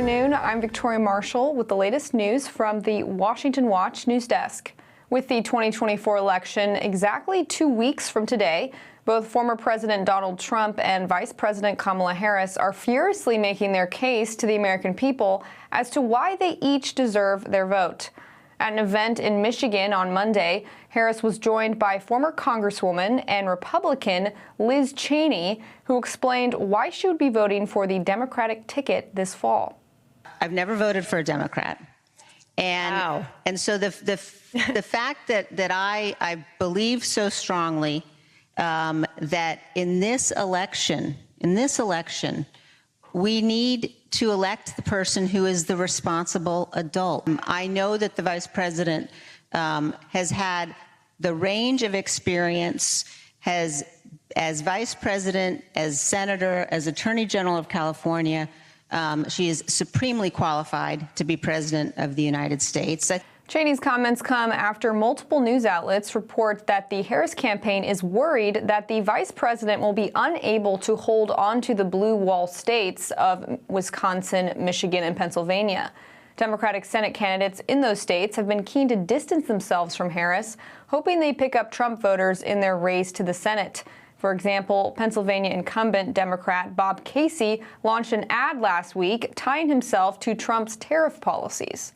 afternoon. I'm Victoria Marshall with the latest news from the Washington Watch news desk. With the 2024 election exactly 2 weeks from today, both former President Donald Trump and Vice President Kamala Harris are furiously making their case to the American people as to why they each deserve their vote. At an event in Michigan on Monday, Harris was joined by former Congresswoman and Republican Liz Cheney, who explained why she would be voting for the Democratic ticket this fall. I've never voted for a Democrat. And, wow. And so the fact that I believe so strongly that in this election, we need to elect the person who is the responsible adult. I know that the vice president has had the range of experience, as vice president, as senator, as attorney general of California. She is supremely qualified to be president of the United States. Cheney's comments come after multiple news outlets report that the Harris campaign is worried that the vice president will be unable to hold on to the blue wall states of Wisconsin, Michigan, and Pennsylvania. Democratic Senate candidates in those states have been keen to distance themselves from Harris, hoping they pick up Trump voters in their race to the Senate. For example, Pennsylvania incumbent Democrat Bob Casey launched an ad last week tying himself to Trump's tariff policies.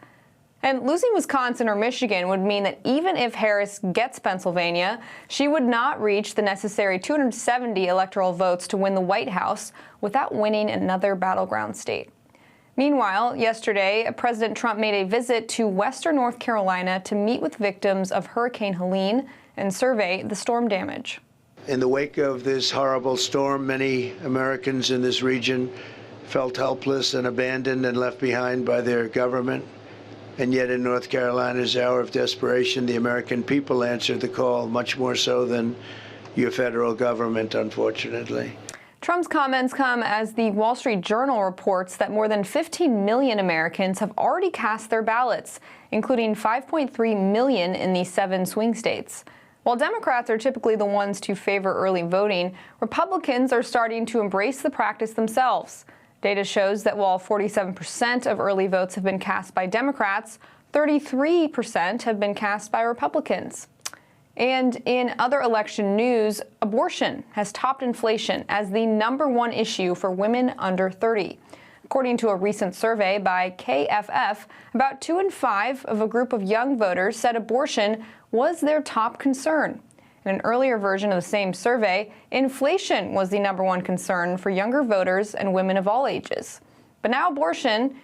And losing Wisconsin or Michigan would mean that even if Harris gets Pennsylvania, she would not reach the necessary 270 electoral votes to win the White House without winning another battleground state. Meanwhile, yesterday, President Trump made a visit to western North Carolina to meet with victims of Hurricane Helene and survey the storm damage. In the wake of this horrible storm, many Americans in this region felt helpless and abandoned and left behind by their government. And yet in North Carolina's hour of desperation, the American people answered the call much more so than your federal government, unfortunately. Trump's comments come as the Wall Street Journal reports that more than 15 million Americans have already cast their ballots, including 5.3 million in the 7 swing states. While Democrats are typically the ones to favor early voting, Republicans are starting to embrace the practice themselves. Data shows that while 47% of early votes have been cast by Democrats, 33% have been cast by Republicans. And in other election news, abortion has topped inflation as the #1 issue for women under 30. According to a recent survey by KFF, about 2 in 5 of a group of young voters said abortion was their top concern. In an earlier version of the same survey, inflation was the #1 concern for younger voters and women of all ages. But now abortion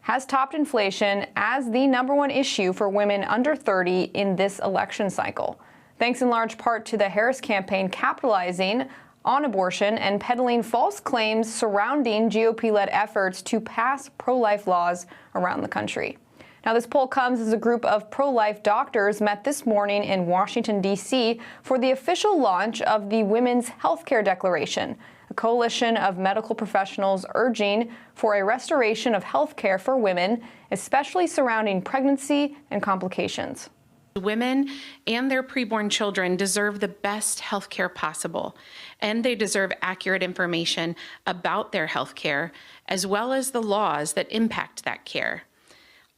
has topped inflation as the #1 issue for women under 30 in this election cycle, thanks in large part to the Harris campaign capitalizing on abortion and peddling false claims surrounding GOP-led efforts to pass pro-life laws around the country. Now, this poll comes as a group of pro-life doctors met this morning in Washington, D.C. for the official launch of the Women's Healthcare Declaration, a coalition of medical professionals urging for a restoration of health care for women, especially surrounding pregnancy and complications. Women and their preborn children deserve the best health care possible, and they deserve accurate information about their health care, as well as the laws that impact that care.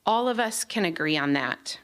All of us can agree on that.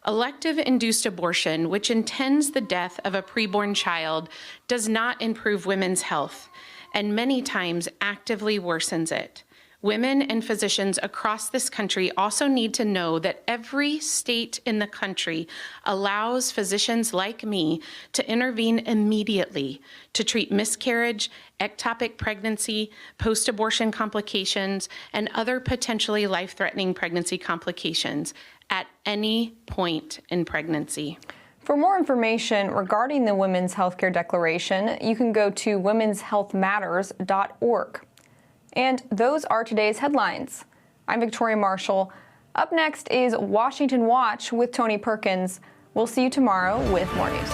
Elective induced abortion, which intends the death of a preborn child, does not improve women's health, and many times actively worsens it. Women and physicians across this country also need to know that every state in the country allows physicians like me to intervene immediately to treat miscarriage, ectopic pregnancy, post-abortion complications, and other potentially life-threatening pregnancy complications at any point in pregnancy. For more information regarding the Women's Healthcare Declaration, you can go to womenshealthmatters.org. And those are today's headlines. I'm Victoria Marshall. Up next is Washington Watch with Tony Perkins. We'll see you tomorrow with more news.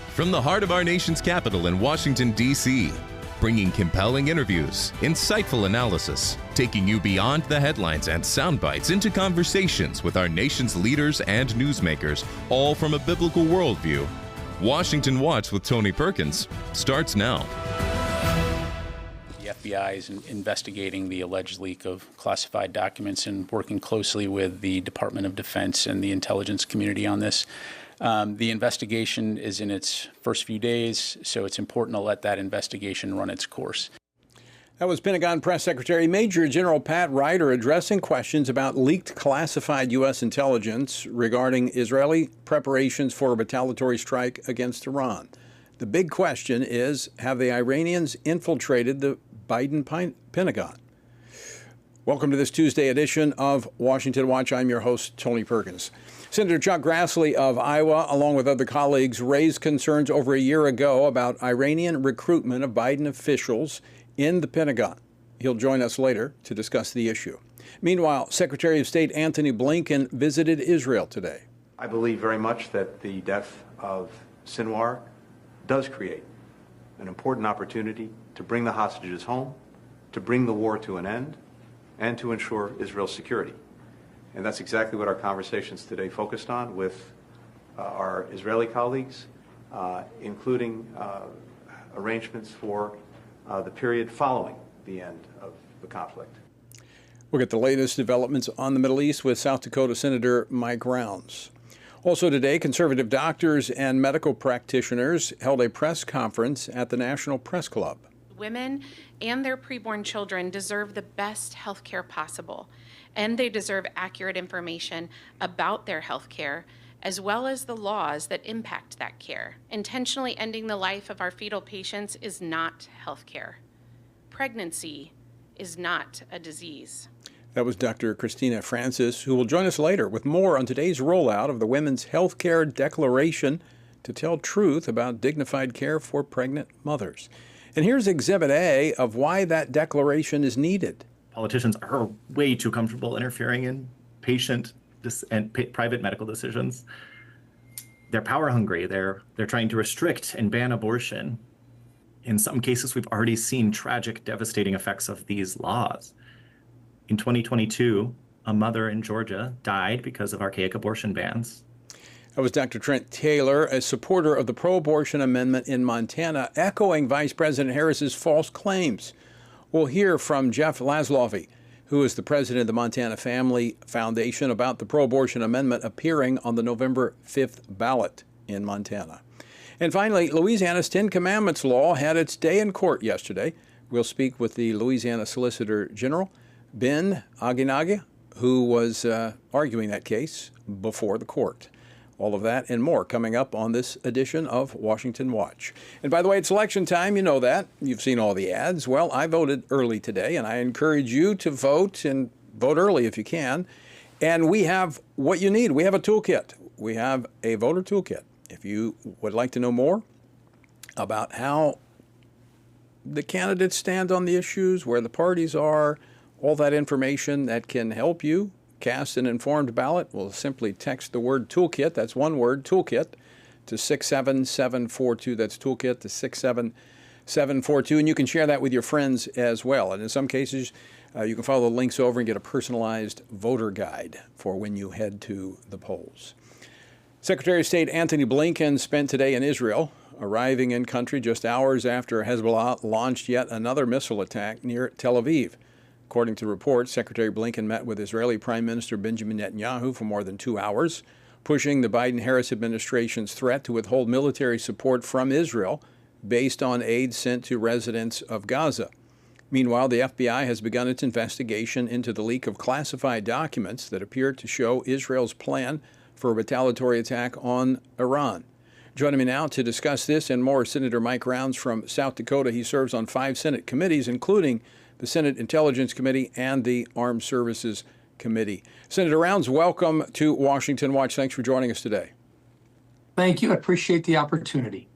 From the heart of our nation's capital in Washington, D.C., bringing compelling interviews, insightful analysis, taking you beyond the headlines and sound bites into conversations with our nation's leaders and newsmakers, all from a biblical worldview. Washington Watch with Tony Perkins starts now. The FBI is investigating the alleged leak of classified documents and working closely with the Department of Defense and the intelligence community on this. The investigation is in its first few days, so it's important to let that investigation run its course. That was Pentagon Press Secretary Major General Pat Ryder addressing questions about leaked classified U.S. intelligence regarding Israeli preparations for a retaliatory strike against Iran. The big question is, have the Iranians infiltrated the Biden Pentagon? Welcome to this Tuesday edition of Washington Watch. I'm your host, Tony Perkins. Senator Chuck Grassley of Iowa, along with other colleagues, raised concerns over a year ago about Iranian recruitment of Biden officials in the Pentagon. He'll join us later to discuss the issue. Meanwhile, Secretary of State Antony Blinken visited Israel today. I believe very much that the death of Sinwar does create an important opportunity to bring the hostages home, to bring the war to an end, and to ensure Israel's security. And that's exactly what our conversations today focused on with our Israeli colleagues, including arrangements for the period following the end of the conflict. We'll get the latest developments on the Middle East with South Dakota Senator Mike Rounds. Also today, conservative doctors and medical practitioners held a press conference at the National Press Club. Women and their preborn children deserve the best health care possible, and they deserve accurate information about their health care, as well as the laws that impact that care. Intentionally ending the life of our fetal patients is not health care. Pregnancy is not a disease. That was Dr. Christina Francis, who will join us later with more on today's rollout of the Women's Health Care Declaration to tell truth about dignified care for pregnant mothers. And here's Exhibit A of why that declaration is needed. Politicians are way too comfortable interfering in patient and private medical decisions. They're power hungry. They're trying to restrict and ban abortion. In some cases, we've already seen tragic, devastating effects of these laws. In 2022, a mother in Georgia died because of archaic abortion bans. That was Dr. Trent Taylor, a supporter of the pro-abortion amendment in Montana, echoing Vice President Harris's false claims. We'll hear from Jeff Laszlowy, who is the president of the Montana Family Foundation, about the pro-abortion amendment appearing on the November 5th ballot in Montana. And finally, Louisiana's Ten Commandments law had its day in court yesterday. We'll speak with the Louisiana Solicitor General, Ben Aguinaldo, who was arguing that case before the court. All of that and more coming up on this edition of Washington Watch. And by the way, it's election time. You know that. You've seen all the ads. Well, I voted early today, and I encourage you to vote, and vote early if you can. And we have what you need. We have a toolkit. We have a voter toolkit. If you would like to know more about how the candidates stand on the issues, where the parties are, all that information that can help you cast an informed ballot, will simply text the word toolkit, that's one word, toolkit, to 67742. That's toolkit to 67742. And you can share that with your friends as well. And in some cases, you can follow the links over and get a personalized voter guide for when you head to the polls. Secretary of State Antony Blinken spent today in Israel, arriving in country just hours after Hezbollah launched yet another missile attack near Tel Aviv. According to reports, Secretary Blinken met with Israeli Prime Minister Benjamin Netanyahu for more than 2 hours, pushing the Biden-Harris administration's threat to withhold military support from Israel based on aid sent to residents of Gaza. Meanwhile, the FBI has begun its investigation into the leak of classified documents that appear to show Israel's plan for a retaliatory attack on Iran. Joining me now to discuss this and more, Senator Mike Rounds from South Dakota. He serves on 5 Senate committees, including the Senate Intelligence Committee and the Armed Services Committee. Senator Rounds, welcome to Washington Watch. Thanks for joining us today. Thank you. I appreciate the opportunity.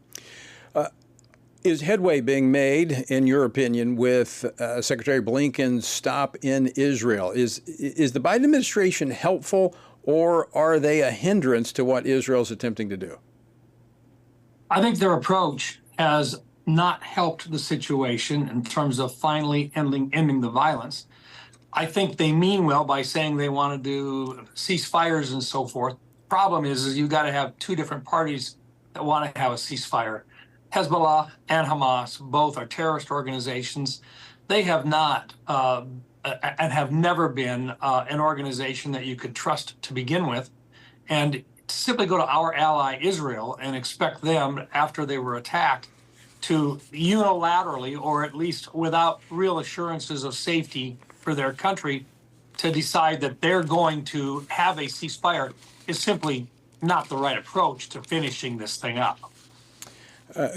Is headway being made, in your opinion, with Secretary Blinken's stop in Israel? Is the Biden administration helpful, or are they a hindrance to what Israel's attempting to do? I think their approach has not helped the situation in terms of finally ending the violence. I think they mean well by saying they want to do ceasefires and so forth. Problem is you've got to have two different parties that want to have a ceasefire. Hezbollah and Hamas both are terrorist organizations. They have not and have never been an organization that you could trust to begin with. And simply go to our ally Israel and expect them, after they were attacked, to unilaterally, or at least without real assurances of safety for their country, to decide that they're going to have a ceasefire is simply not the right approach to finishing this thing up.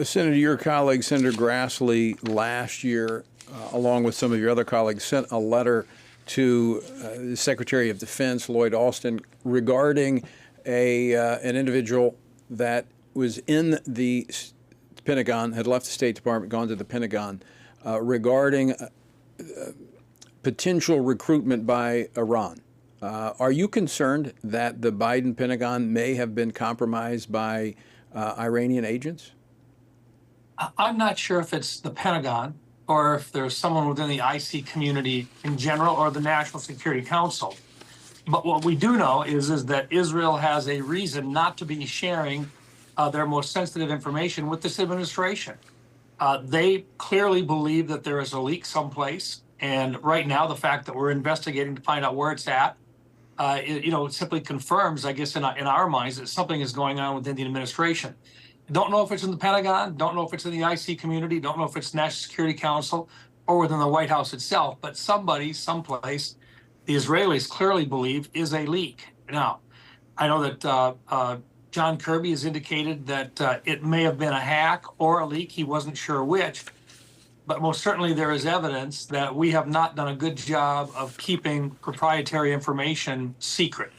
Senator, your colleague, Senator Grassley, last year, along with some of your other colleagues, sent a letter to the Secretary of Defense, Lloyd Austin, regarding an individual that was in the Pentagon, had left the State Department, gone to the Pentagon, regarding potential recruitment by Iran. Are you concerned that the Biden Pentagon may have been compromised by Iranian agents? I'm not sure if it's the Pentagon or if there's someone within the IC community in general or the National Security Council. But what we do know is that Israel has a reason not to be sharing their most sensitive information with this administration. They clearly believe that there is a leak someplace. And right now, the fact that we're investigating to find out where it's at, it simply confirms, I guess, in our minds that something is going on within the administration. Don't know if it's in the Pentagon, don't know if it's in the IC community, don't know if it's National Security Council or within the White House itself, but somebody, someplace, the Israelis clearly believe is a leak. Now, I know that John Kirby has indicated that it may have been a hack or a leak. He wasn't sure which, but most certainly there is evidence that we have not done a good job of keeping proprietary information secret.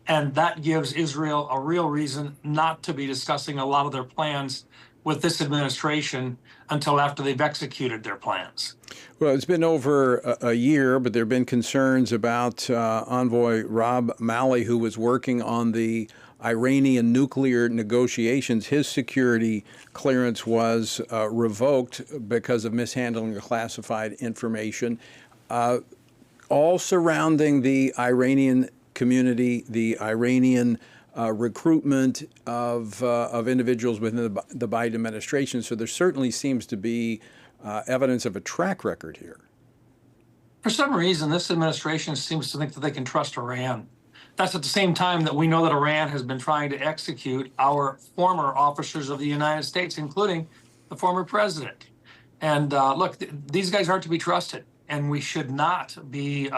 And that gives Israel a real reason not to be discussing a lot of their plans with this administration until after they've executed their plans. Well, it's been over a year, but there have been concerns about Envoy Rob Malley, who was working on the Iranian nuclear negotiations. His security clearance was revoked because of mishandling of classified information, all surrounding the Iranian community, the Iranian recruitment of individuals within the Biden administration. So there certainly seems to be evidence of a track record here. For some reason, this administration seems to think that they can trust Iran. That's at the same time that we know that Iran has been trying to execute our former officers of the United States, including the former president. And look, these guys aren't to be trusted. And we should not be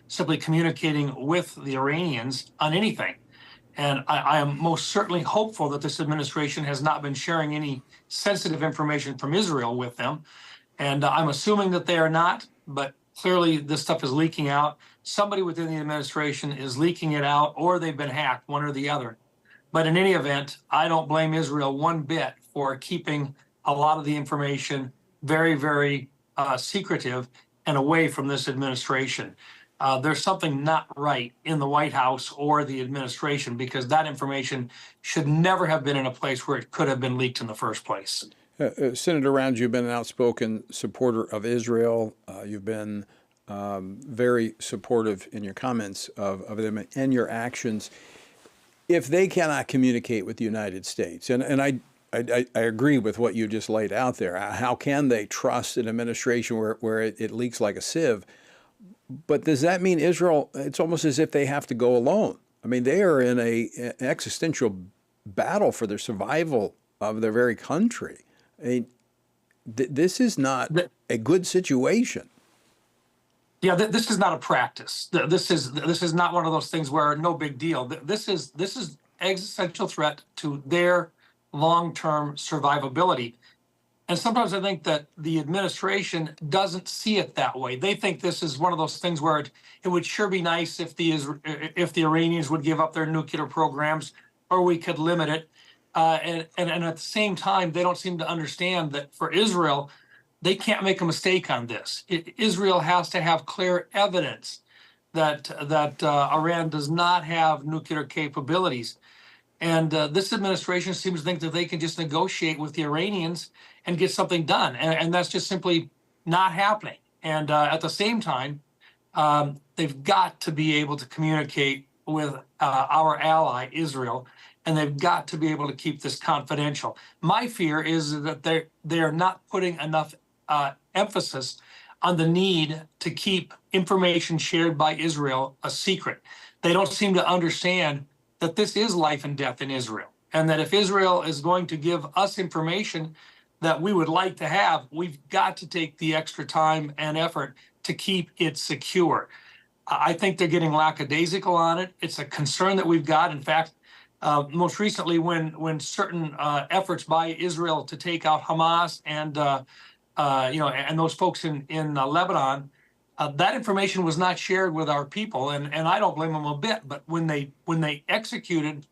simply communicating with the Iranians on anything. And I am most certainly hopeful that this administration has not been sharing any sensitive information from Israel with them. And I'm assuming that they are not, but clearly this stuff is leaking out. Somebody within the administration is leaking it out, or they've been hacked, one or the other. But in any event, I don't blame Israel one bit for keeping a lot of the information very, very secretive and away from this administration. There's something not right in the White House or the administration, because that information should never have been in a place where it could have been leaked in the first place. Senator Rounds, you've been an outspoken supporter of Israel. You've been very supportive in your comments of them and your actions. If they cannot communicate with the United States, and I agree with what you just laid out there, how can they trust an administration where it leaks like a sieve? But does that mean Israel, it's almost as if they have to go alone? I mean, they are in an existential battle for their survival of their very country. I mean, this is not a good situation. Yeah, this is not a practice. This is not one of those things where no big deal. This is existential threat to their long-term survivability. And sometimes I think that the administration doesn't see it that way. They think this is one of those things where it would sure be nice if the Iranians would give up their nuclear programs, or we could limit it. And at the same time, they don't seem to understand that for Israel, they can't make a mistake on this. Israel has to have clear evidence that Iran does not have nuclear capabilities. And this administration seems to think that they can just negotiate with the Iranians and get something done. And that's just simply not happening. And at the same time, they've got to be able to communicate with our ally, Israel, and they've got to be able to keep this confidential. My fear is that they're not putting enough emphasis on the need to keep information shared by Israel a secret. They don't seem to understand that this is life and death in Israel, and that if Israel is going to give us information that we would like to have, we've got to take the extra time and effort to keep it secure. I think they're getting lackadaisical on it. It's a concern that we've got. In fact, most recently, when certain efforts by Israel to take out Hamas and and those folks in Lebanon, that information was not shared with our people, and I don't blame them a bit. But when they executed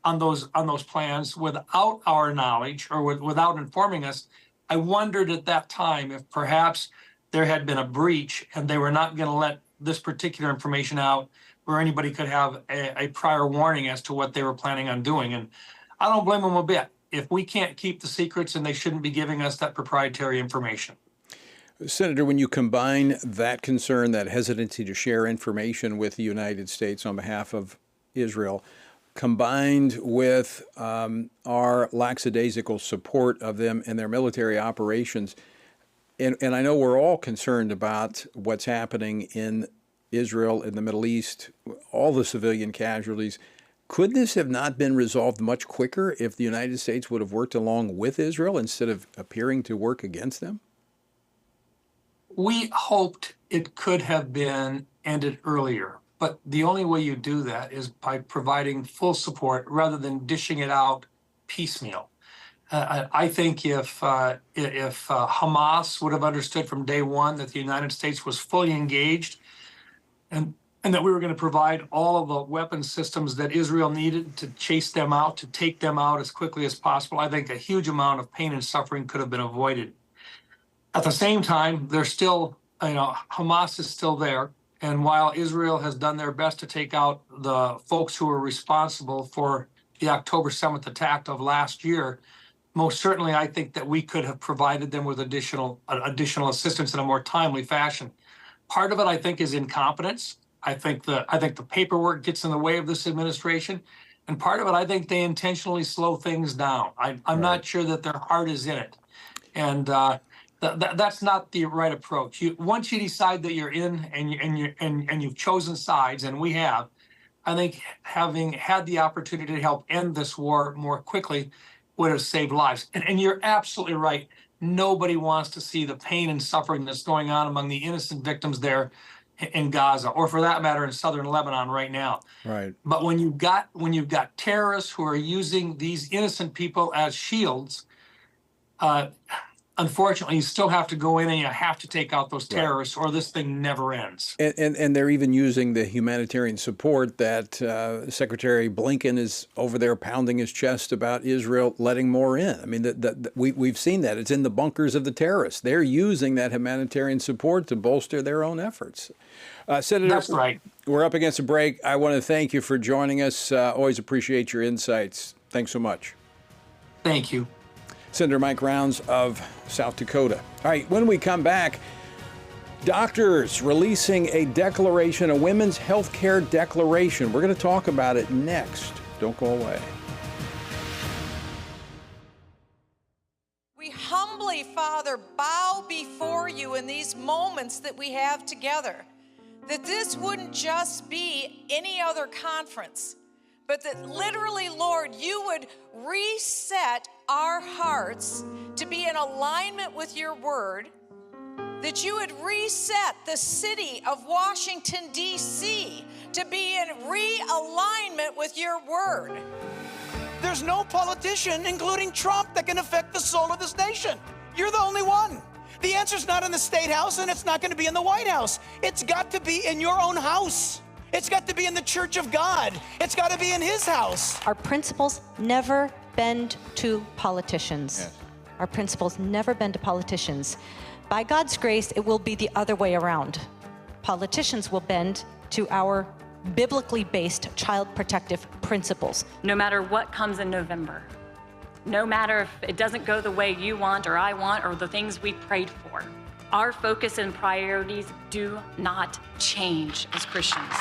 on those plans without our knowledge or without informing us, I wondered at that time if perhaps there had been a breach and they were not going to let this particular information out where anybody could have a prior warning as to what they were planning on doing. And I don't blame them a bit. If we can't keep the secrets, then they shouldn't be giving us that proprietary information. Senator, when you combine that concern, that hesitancy to share information with the United States on behalf of Israel, combined with our lackadaisical support of them in their military operations, and I know we're all concerned about what's happening in Israel, in the Middle East, all the civilian casualties. Could this have not been resolved much quicker if the United States would have worked along with Israel instead of appearing to work against them? We hoped it could have been ended earlier, but the only way you do that is by providing full support rather than dishing it out piecemeal. I think if Hamas would have understood from day one that the United States was fully engaged and that we were going to provide all of the weapon systems that Israel needed to chase them out, to take them out as quickly as possible, I think a huge amount of pain and suffering could have been avoided. At the same time, there's still, Hamas is still there. And while Israel has done their best to take out the folks who were responsible for the October 7th attack of last year, most certainly I think that we could have provided them with additional assistance in a more timely fashion. Part of it, I think, is incompetence. I think the paperwork gets in the way of this administration. And part of it, I think they intentionally slow things down. I'm not sure that their heart is in it. And that's not the right approach. Once you decide that you're in and you've chosen sides, and we have, I think having had the opportunity to help end this war more quickly would have saved lives. And you're absolutely right. Nobody wants to see the pain and suffering that's going on among the innocent victims there in Gaza, or for that matter, in southern Lebanon right now. Right. But when you've got terrorists who are using these innocent people as shields, unfortunately, you still have to go in and you have to take out those terrorists, or this thing never ends. And they're even using the humanitarian support that Secretary Blinken is over there pounding his chest about Israel letting more in. I mean, we've seen that. It's in the bunkers of the terrorists. They're using that humanitarian support to bolster their own efforts. Senator, that's right. We're up against a break. I want to thank you for joining us. Always appreciate your insights. Thanks so much. Thank you. Senator Mike Rounds of South Dakota. All right, when we come back, doctors releasing a declaration, a women's health care declaration. We're going to talk about it next. Don't go away. We humbly, Father, bow before you in these moments that we have together, that this wouldn't just be any other conference, but that literally, Lord, you would reset our hearts to be in alignment with your word, that you would reset the city of Washington, D.C. to be in realignment with your word. There's no politician, including Trump, that can affect the soul of this nation. You're the only one. The answer's not in the State House, and it's not going to be in the White House. It's got to be in your own house. It's got to be in the Church of God. It's got to be in his house. Our principles never bend to politicians. Yes. Our principles never bend to politicians. By God's grace, it will be the other way around. Politicians will bend to our biblically based child protective principles. No matter what comes in November, no matter if it doesn't go the way you want or I want or the things we prayed for, our focus and priorities do not change as Christians.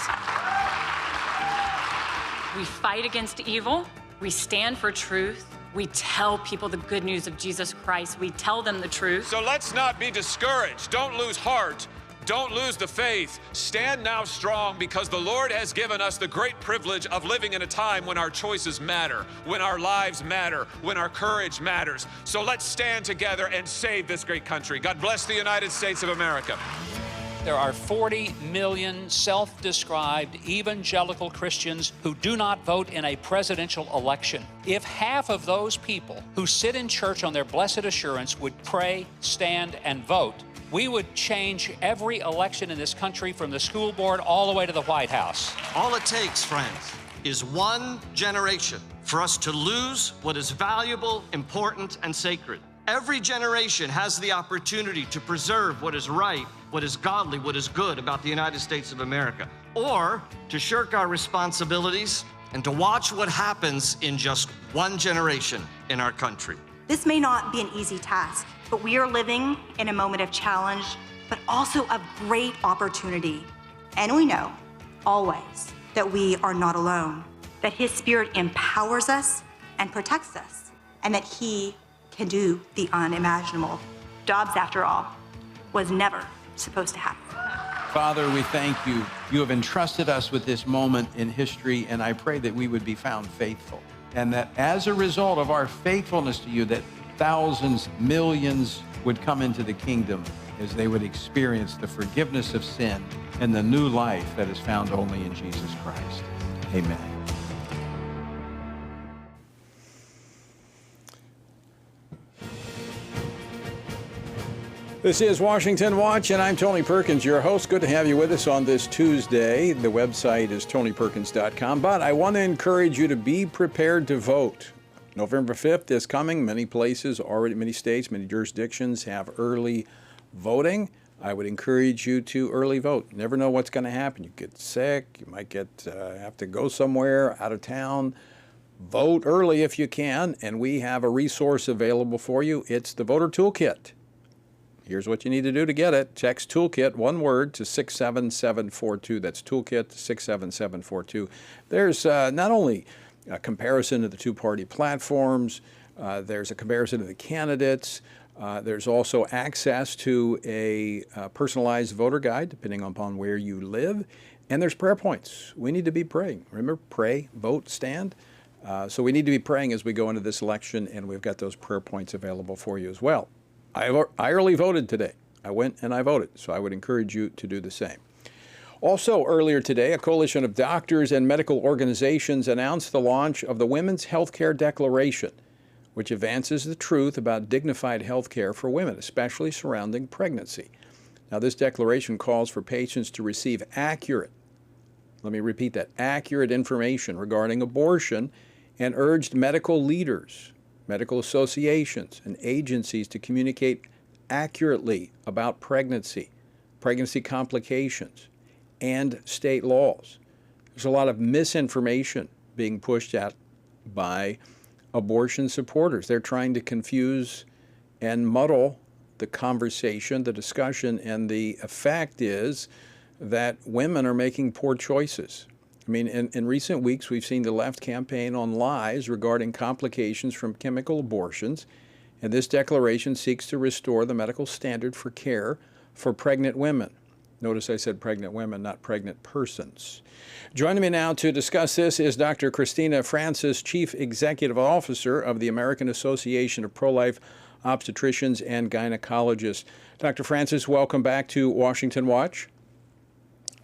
We fight against evil, we stand for truth, we tell people the good news of Jesus Christ, we tell them the truth. So let's not be discouraged. Don't lose heart. Don't lose the faith. Stand now strong, because the Lord has given us the great privilege of living in a time when our choices matter, when our lives matter, when our courage matters. So let's stand together and save this great country. God bless the United States of America. There are 40 million self-described evangelical Christians who do not vote in a presidential election. If half of those people who sit in church on their blessed assurance would pray, stand, and vote, we would change every election in this country from the school board all the way to the White House. All it takes, friends, is one generation for us to lose what is valuable, important, and sacred. Every generation has the opportunity to preserve what is right, what is godly, what is good about the United States of America, or to shirk our responsibilities and to watch what happens in just one generation in our country. This may not be an easy task, but we are living in a moment of challenge, but also of great opportunity. And we know, always, that we are not alone, that His Spirit empowers us and protects us, and that He can do the unimaginable. Dobbs, after all, was never supposed to happen. Father, we thank you. You have entrusted us with this moment in history, and I pray that we would be found faithful. And that as a result of our faithfulness to you, that thousands, millions would come into the kingdom as they would experience the forgiveness of sin and the new life that is found only in Jesus Christ. Amen. This is Washington Watch, and I'm Tony Perkins, your host. Good to have you with us on this Tuesday. The website is tonyperkins.com, but I want to encourage you to be prepared to vote. November 5th is coming. Many places already, many states, many jurisdictions have early voting. I would encourage you to early vote. You never know what's going to happen. You get sick, you might have to go somewhere out of town. Vote early if you can, and we have a resource available for you. It's the Voter Toolkit. Here's what you need to do to get it. Text Toolkit, one word, to 67742. That's Toolkit to 67742. There's not only a comparison of the two-party platforms, there's a comparison of the candidates, there's also access to a personalized voter guide, depending upon where you live, and there's prayer points. We need to be praying. Remember, pray, vote, stand. So we need to be praying as we go into this election, and we've got those prayer points available for you as well. I early voted today. I went and I voted, so I would encourage you to do the same. Also, earlier today, a coalition of doctors and medical organizations announced the launch of the Women's Healthcare Declaration, which advances the truth about dignified health care for women, especially surrounding pregnancy. Now, this declaration calls for patients to receive accurate, let me repeat that, accurate information regarding abortion, and urged medical leaders, medical associations, and agencies to communicate accurately about pregnancy, pregnancy complications, and state laws. There's a lot of misinformation being pushed out by abortion supporters. They're trying to confuse and muddle the conversation, the discussion, and the effect is that women are making poor choices. I mean, in recent weeks, we've seen the left campaign on lies regarding complications from chemical abortions, and this declaration seeks to restore the medical standard for care for pregnant women. Notice I said pregnant women, not pregnant persons. Joining me now to discuss this is Dr. Christina Francis, Chief Executive Officer of the American Association of Pro-Life Obstetricians and Gynecologists. Dr. Francis, welcome back to Washington Watch.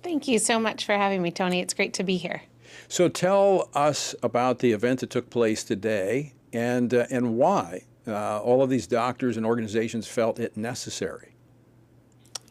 Thank you so much for having me, Tony. It's great to be here. So tell us about the event that took place today and why all of these doctors and organizations felt it necessary.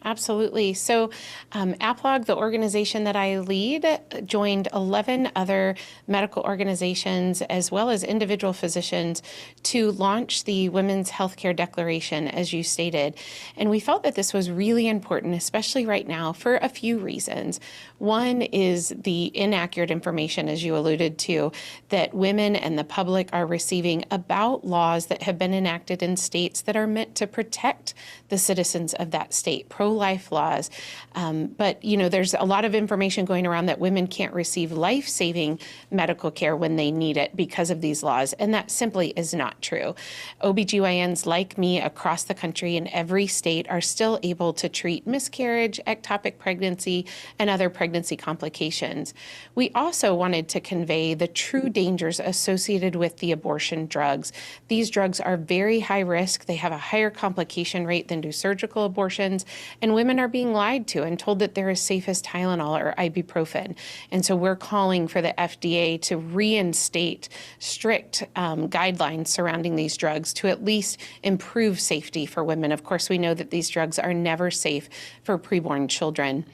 Absolutely. So APLOG, the organization that I lead, joined 11 other medical organizations as well as individual physicians to launch the Women's Healthcare Declaration, as you stated. And we felt that this was really important, especially right now, for a few reasons. One is the inaccurate information, as you alluded to, that women and the public are receiving about laws that have been enacted in states that are meant to protect the citizens of that state, pro-life laws. But, there's a lot of information going around that women can't receive life-saving medical care when they need it because of these laws, and that simply is not true. OBGYNs like me across the country in every state are still able to treat miscarriage, ectopic pregnancy, and other pregnancy complications. We also wanted to convey the true dangers associated with the abortion drugs. These drugs are very high risk. They have a higher complication rate than do surgical abortions, and women are being lied to and told that they're as safe as Tylenol or ibuprofen. And so we're calling for the FDA to reinstate strict guidelines surrounding these drugs to at least improve safety for women. Of course, we know that these drugs are never safe for preborn children.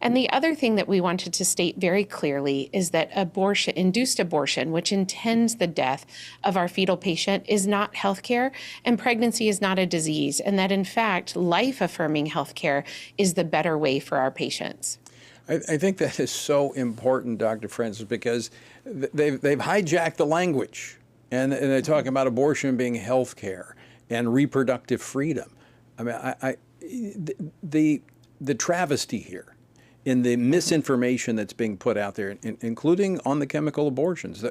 And the other thing that we wanted to state very clearly is that induced abortion, which intends the death of our fetal patient, is not healthcare, and pregnancy is not a disease, and that in fact, life-affirming healthcare is the better way for our patients. I think that is so important, Dr. Francis, because they've hijacked the language, and they're talking about abortion being healthcare and reproductive freedom. I mean, the travesty here in the misinformation that's being put out there, including on the chemical abortions.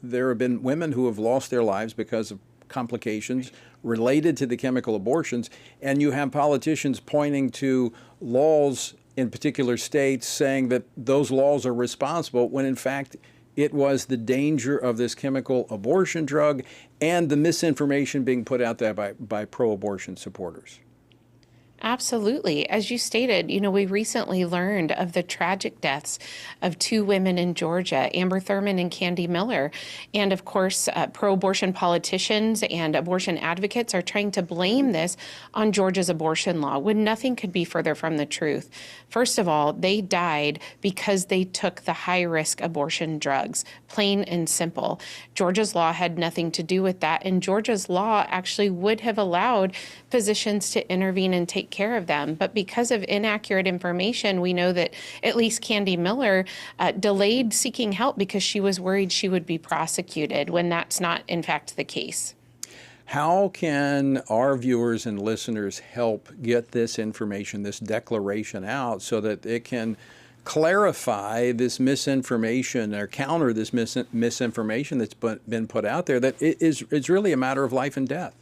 There have been women who have lost their lives because of complications related to the chemical abortions, and you have politicians pointing to laws in particular states saying that those laws are responsible, when in fact it was the danger of this chemical abortion drug and the misinformation being put out there by pro-abortion supporters. Absolutely. As you stated, we recently learned of the tragic deaths of 2 women in Georgia, Amber Thurman and Candy Miller. And of course, pro-abortion politicians and abortion advocates are trying to blame this on Georgia's abortion law, when nothing could be further from the truth. First of all, they died because they took the high-risk abortion drugs, plain and simple. Georgia's law had nothing to do with that, and Georgia's law actually would have allowed physicians to intervene and take care of them. But because of inaccurate information, we know that at least Candy Miller delayed seeking help because she was worried she would be prosecuted, when that's not, in fact, the case. How can our viewers and listeners help get this information, this declaration out, so that it can clarify this misinformation or counter this misinformation that's been put out there, that it's really a matter of life and death?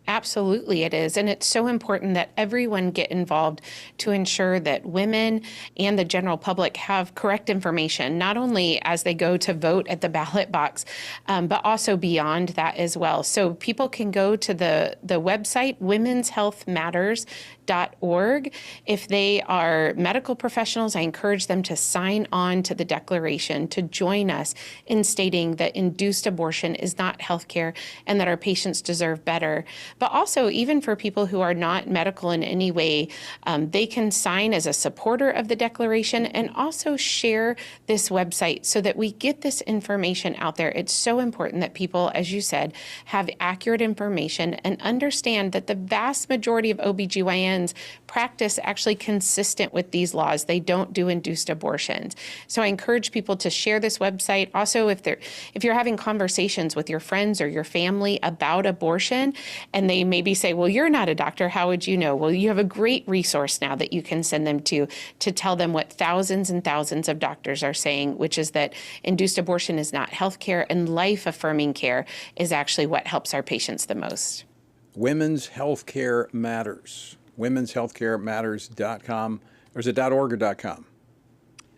Absolutely it is. And it's so important that everyone get involved to ensure that women and the general public have correct information, not only as they go to vote at the ballot box, but also beyond that as well. So people can go to the website, womenshealthmatters.org. If they are medical professionals, I encourage them to sign on to the declaration, to join us in stating that induced abortion is not healthcare and that our patients deserve better. But also, even for people who are not medical in any way, they can sign as a supporter of the declaration and also share this website so that we get this information out there. It's so important that people, as you said, have accurate information and understand that the vast majority of OBGYNs practice actually consistent with these laws. They don't do induced abortions. So I encourage people to share this website. Also, if you're having conversations with your friends or your family about abortion, and they maybe say, well, you're not a doctor, how would you know? Well, you have a great resource now that you can send them to tell them what thousands and thousands of doctors are saying, which is that induced abortion is not health care, and life-affirming care is actually what helps our patients the most. Women's Healthcare Matters. Women'sHealthCareMatters.com. Or is it .org or .com?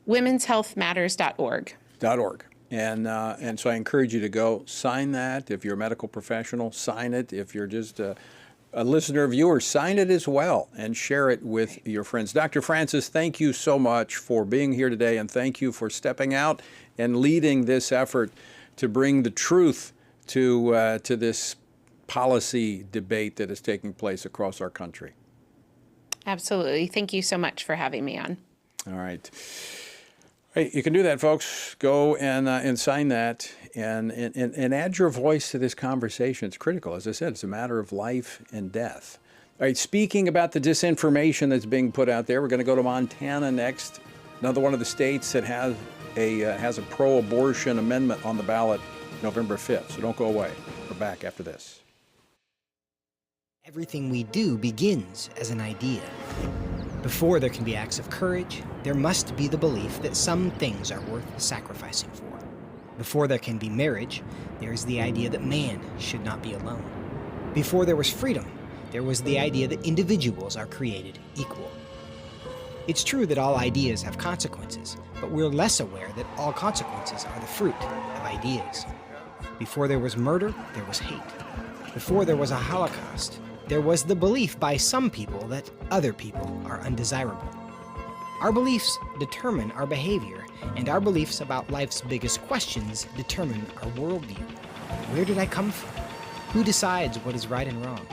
Women'sHealthMatters.org. .org. And so I encourage you to go sign that. If you're a medical professional, sign it. If you're just a listener or viewer, sign it as well and share it with your friends. Dr. Francis, thank you so much for being here today, and thank you for stepping out and leading this effort to bring the truth to this policy debate that is taking place across our country. Absolutely. Thank you so much for having me on. All right. Hey, you can do that, folks. Go and sign that and add your voice to this conversation. It's critical. As I said, it's a matter of life and death. All right, speaking about the disinformation that's being put out there, we're going to go to Montana next. Another one of the states that has a pro-abortion amendment on the ballot November 5th. So don't go away. We're back after this. Everything we do begins as an idea. Before there can be acts of courage, there must be the belief that some things are worth sacrificing for. Before there can be marriage, there is the idea that man should not be alone. Before there was freedom, there was the idea that individuals are created equal. It's true that all ideas have consequences, but we're less aware that all consequences are the fruit of ideas. Before there was murder, there was hate. Before there was a Holocaust, there was the belief by some people that other people are undesirable. Our beliefs determine our behavior, and our beliefs about life's biggest questions determine our worldview. Where did I come from? Who decides what is right and wrong?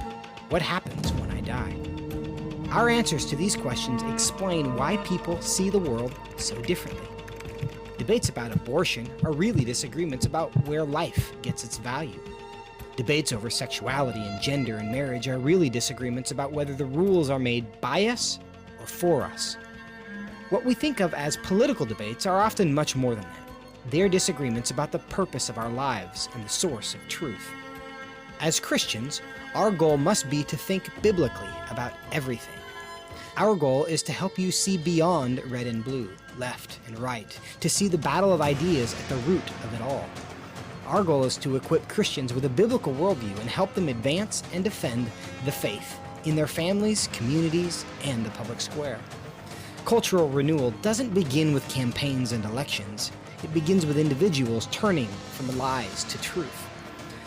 What happens when I die? Our answers to these questions explain why people see the world so differently. Debates about abortion are really disagreements about where life gets its value. Debates over sexuality and gender and marriage are really disagreements about whether the rules are made by us or for us. What we think of as political debates are often much more than that. They're disagreements about the purpose of our lives and the source of truth. As Christians, our goal must be to think biblically about everything. Our goal is to help you see beyond red and blue, left and right, to see the battle of ideas at the root of it all. Our goal is to equip Christians with a biblical worldview and help them advance and defend the faith in their families, communities, and the public square. Cultural renewal doesn't begin with campaigns and elections. It begins with individuals turning from lies to truth.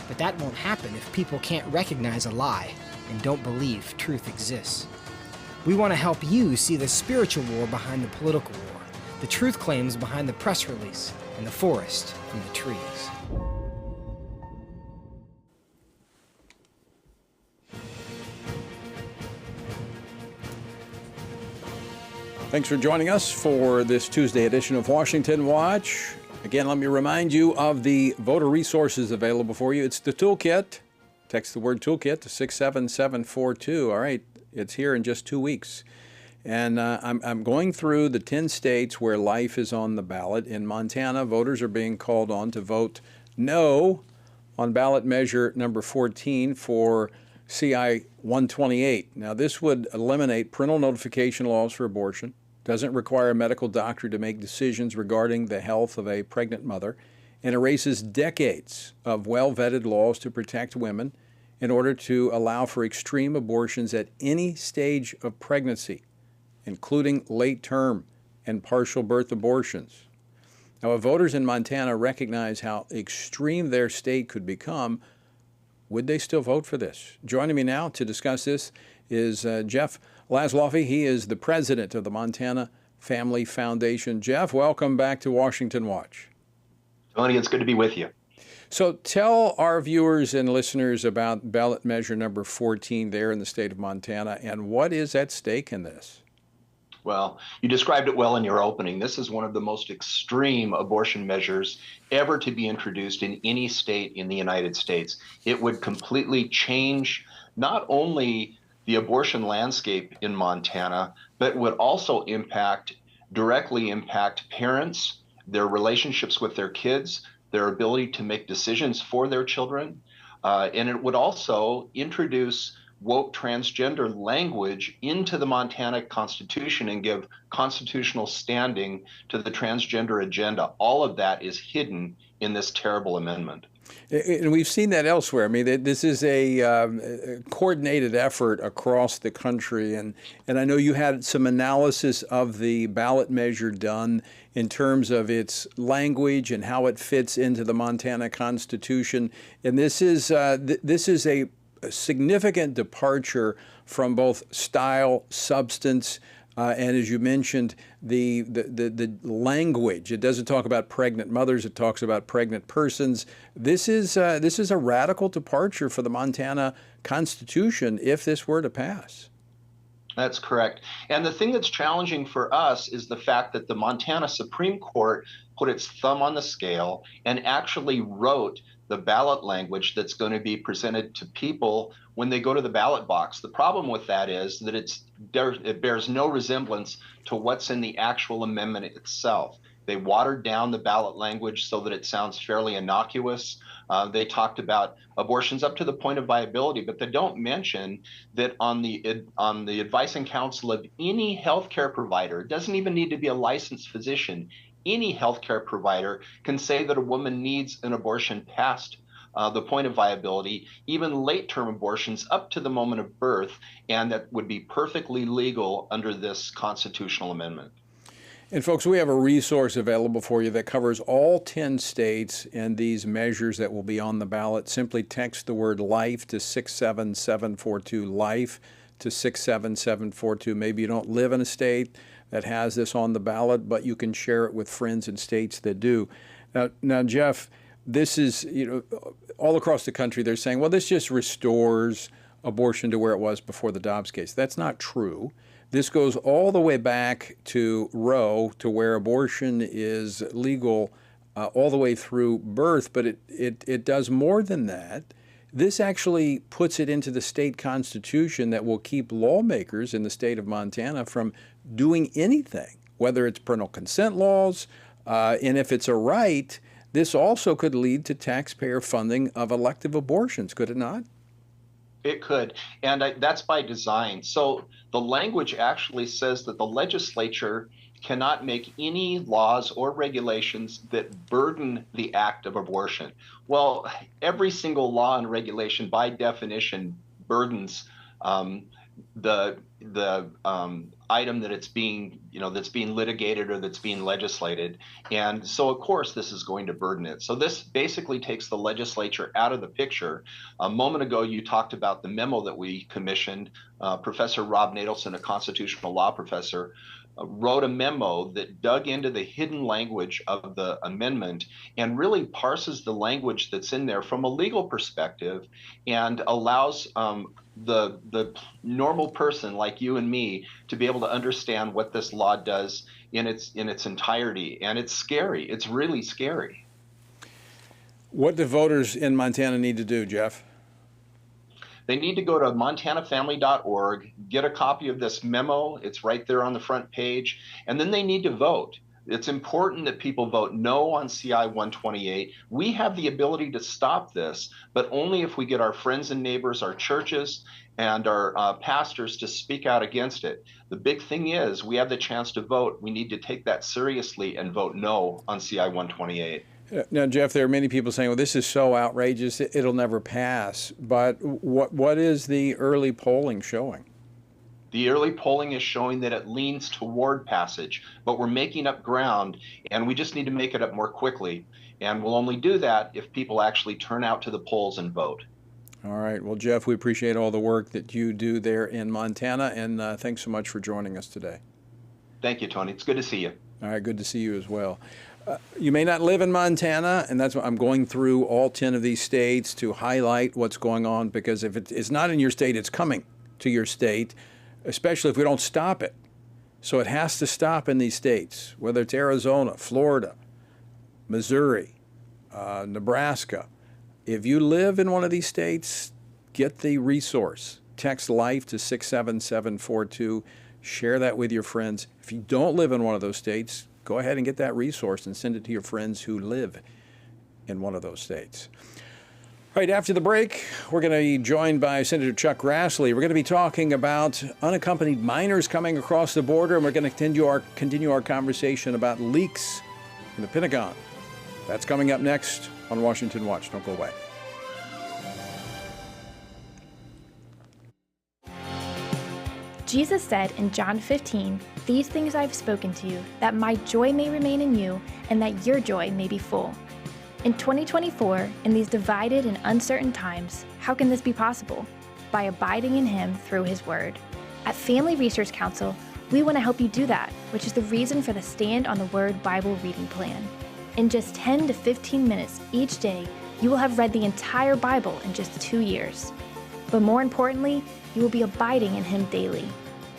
But that won't happen if people can't recognize a lie and don't believe truth exists. We want to help you see the spiritual war behind the political war, the truth claims behind the press release, and the forest from the trees. Thanks for joining us for this Tuesday edition of Washington Watch. Again, let me remind you of the voter resources available for you. It's the toolkit. Text the word toolkit to 67742. All right, it's here in just 2 weeks. And I'm going through the 10 states where life is on the ballot. In Montana, voters are being called on to vote no on ballot measure number 14 for CI 128. Now, this would eliminate parental notification laws for abortion, doesn't require a medical doctor to make decisions regarding the health of a pregnant mother, and erases decades of well-vetted laws to protect women in order to allow for extreme abortions at any stage of pregnancy, including late-term and partial birth abortions. Now, if voters in Montana recognize how extreme their state could become, would they still vote for this? Joining me now to discuss this is Jeff Laszloffy. He is the president of the Montana Family Foundation. Jeff, welcome back to Washington Watch. Tony, it's good to be with you. So tell our viewers and listeners about ballot measure number 14 there in the state of Montana, and what is at stake in this? Well, you described it well in your opening. This is one of the most extreme abortion measures ever to be introduced in any state in the United States. It would completely change not only the abortion landscape in Montana, but would also directly impact parents, their relationships with their kids, their ability to make decisions for their children. And it would also introduce woke transgender language into the Montana Constitution and give constitutional standing to the transgender agenda. All of that is hidden in this terrible amendment. And we've seen that elsewhere. I mean, this is a coordinated effort across the country. And I know you had some analysis of the ballot measure done in terms of its language and how it fits into the Montana Constitution. And this is a significant departure from both style, substance, and as you mentioned, the language. It doesn't talk about pregnant mothers. It talks about pregnant persons. This is a radical departure for the Montana Constitution if this were to pass. That's correct. And the thing that's challenging for us is the fact that the Montana Supreme Court put its thumb on the scale and actually wrote the ballot language that's going to be presented to people when they go to the ballot box. The problem with that is that it bears no resemblance to what's in the actual amendment itself. They watered down the ballot language so that it sounds fairly innocuous. They talked about abortions up to the point of viability, but they don't mention that on the advice and counsel of any healthcare provider, it doesn't even need to be a licensed physician, any healthcare provider can say that a woman needs an abortion past the point of viability, even late-term abortions up to the moment of birth, and that would be perfectly legal under this constitutional amendment. And folks, we have a resource available for you that covers all 10 states and these measures that will be on the ballot. Simply text the word LIFE to 67742, LIFE to 67742. Maybe you don't live in a state that has this on the ballot, but you can share it with friends in states that do. Now, Jeff, this is, all across the country, they're saying, well, this just restores abortion to where it was before the Dobbs case. That's not true. This goes all the way back to Roe, to where abortion is legal all the way through birth, but it does more than that. This actually puts it into the state constitution that will keep lawmakers in the state of Montana from doing anything, whether it's parental consent laws, and if it's a right, this also could lead to taxpayer funding of elective abortions, could it not? It could, and that's by design. So the language actually says that the legislature cannot make any laws or regulations that burden the act of abortion. Well, every single law and regulation by definition burdens the item that it's being, that's being litigated or that's being legislated. And so, of course, this is going to burden it. So this basically takes the legislature out of the picture. A moment ago, you talked about the memo that we commissioned. Professor Rob Nadelson, a constitutional law professor, wrote a memo that dug into the hidden language of the amendment and really parses the language that's in there from a legal perspective and allows the normal person like you and me to be able to understand what this law does in its entirety. And it's scary. It's really scary. What do voters in Montana need to do, Jeff? They need to go to montanafamily.org, get a copy of this memo. It's right there on the front page. And then they need to vote. It's important that people vote no on CI 128. We have the ability to stop this, but only if we get our friends and neighbors, our churches, and our pastors to speak out against it. The big thing is we have the chance to vote. We need to take that seriously and vote no on CI 128. Now, Jeff, there are many people saying, well, this is so outrageous, it'll never pass. But what is the early polling showing? The early polling is showing that it leans toward passage, but we're making up ground, and we just need to make it up more quickly. And we'll only do that if people actually turn out to the polls and vote. All right. Well, Jeff, we appreciate all the work that you do there in Montana, and thanks so much for joining us today. Thank you, Tony. It's good to see you. All right. Good to see you as well. You may not live in Montana, and that's why I'm going through all 10 of these states to highlight what's going on, because if it's not in your state, it's coming to your state, especially if we don't stop it. So it has to stop in these states, whether it's Arizona, Florida, Missouri, Nebraska. If you live in one of these states, get the resource. Text LIFE to 67742. Share that with your friends. If you don't live in one of those states, go ahead and get that resource and send it to your friends who live in one of those states. All right, after the break, we're going to be joined by Senator Chuck Grassley. We're going to be talking about unaccompanied minors coming across the border, and we're going to continue our conversation about leaks in the Pentagon. That's coming up next on Washington Watch. Don't go away. Jesus said in John 15, "These things I've spoken to you, that my joy may remain in you, and that your joy may be full." In 2024, in these divided and uncertain times, how can this be possible? By abiding in Him through His Word. At Family Research Council, we want to help you do that, which is the reason for the Stand on the Word Bible reading plan. In just 10 to 15 minutes each day, you will have read the entire Bible in just 2 years. But more importantly, you will be abiding in Him daily.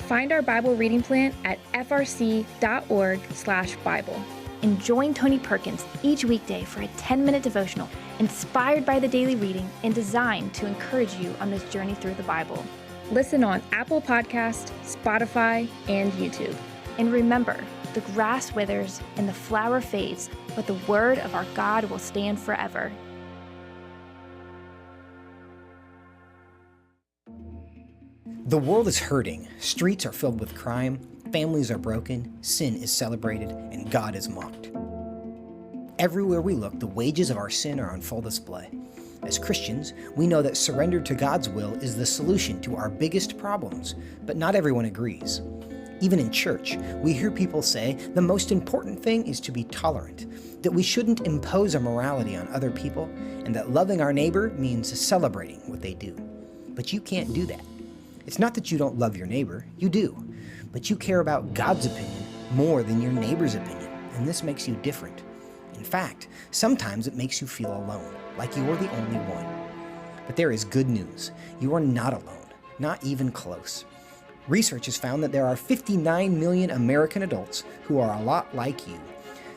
Find our Bible reading plan at frc.org/Bible. And join Tony Perkins each weekday for a 10-minute devotional inspired by the daily reading and designed to encourage you on this journey through the Bible. Listen on Apple Podcast, Spotify, and YouTube. And remember, the grass withers and the flower fades, but the word of our God will stand forever. The world is hurting. Streets are filled with crime. Families are broken. Sin is celebrated, and God is mocked. Everywhere we look, the wages of our sin are on full display. As Christians, we know that surrender to God's will is the solution to our biggest problems, but not everyone agrees. Even in church, we hear people say the most important thing is to be tolerant, that we shouldn't impose our morality on other people, and that loving our neighbor means celebrating what they do. But you can't do that. It's not that you don't love your neighbor, you do, but you care about God's opinion more than your neighbor's opinion, and this makes you different. In fact, sometimes it makes you feel alone, like you are the only one. But there is good news. You are not alone, not even close. Research has found that there are 59 million American adults who are a lot like you.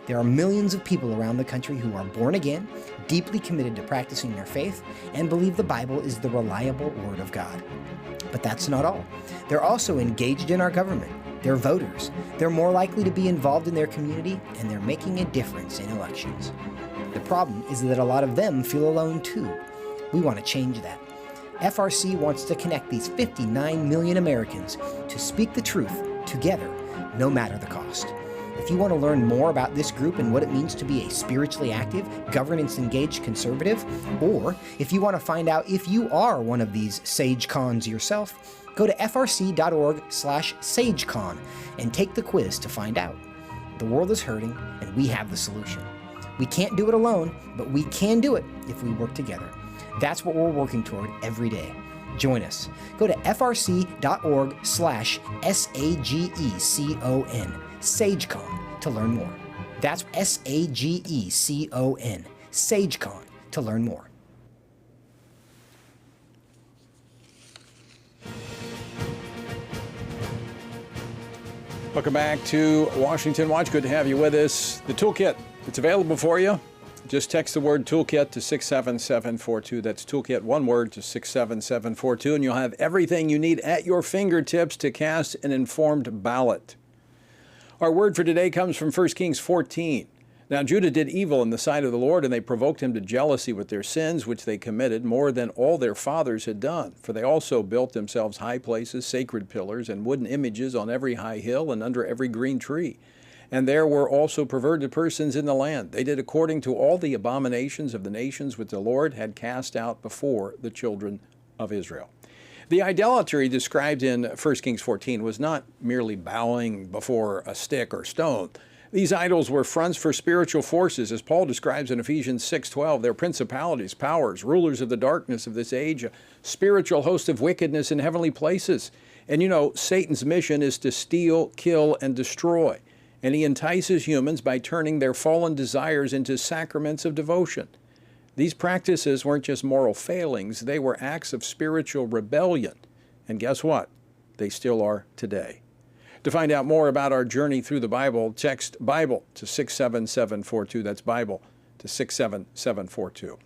There are millions of people around the country who are born again, deeply committed to practicing their faith, and believe the Bible is the reliable Word of God. But that's not all. They're also engaged in our government. They're voters. They're more likely to be involved in their community, and they're making a difference in elections. The problem is that a lot of them feel alone too. We want to change that. FRC wants to connect these 59 million Americans to speak the truth together, no matter the cost. If you want to learn more about this group and what it means to be a spiritually active, governance-engaged conservative, or if you want to find out if you are one of these SageCons yourself, go to frc.org/SageCon and take the quiz to find out. The world is hurting, and we have the solution. We can't do it alone, but we can do it if we work together. That's what we're working toward every day. Join us. Go to frc.org/SAGECON, SageCon, to learn more. That's SAGECON, SageCon, to learn more. Welcome back to Washington Watch. Good to have you with us. The toolkit, it's available for you. Just text the word toolkit to 67742. That's toolkit, one word, to 67742, and you'll have everything you need at your fingertips to cast an informed ballot. Our word for today comes from 1 Kings 14. Now Judah did evil in the sight of the Lord, and they provoked him to jealousy with their sins, which they committed more than all their fathers had done. For they also built themselves high places, sacred pillars, and wooden images on every high hill and under every green tree. And there were also perverted persons in the land. They did according to all the abominations of the nations which the Lord had cast out before the children of Israel. The idolatry described in 1 Kings 14 was not merely bowing before a stick or stone. These idols were fronts for spiritual forces, as Paul describes in Ephesians 6:12. They're principalities, powers, rulers of the darkness of this age, a spiritual host of wickedness in heavenly places. And you know, Satan's mission is to steal, kill, and destroy. And he entices humans by turning their fallen desires into sacraments of devotion. These practices weren't just moral failings, they were acts of spiritual rebellion. And guess what? They still are today. To find out more about our journey through the Bible, text Bible to 67742. That's Bible to 67742.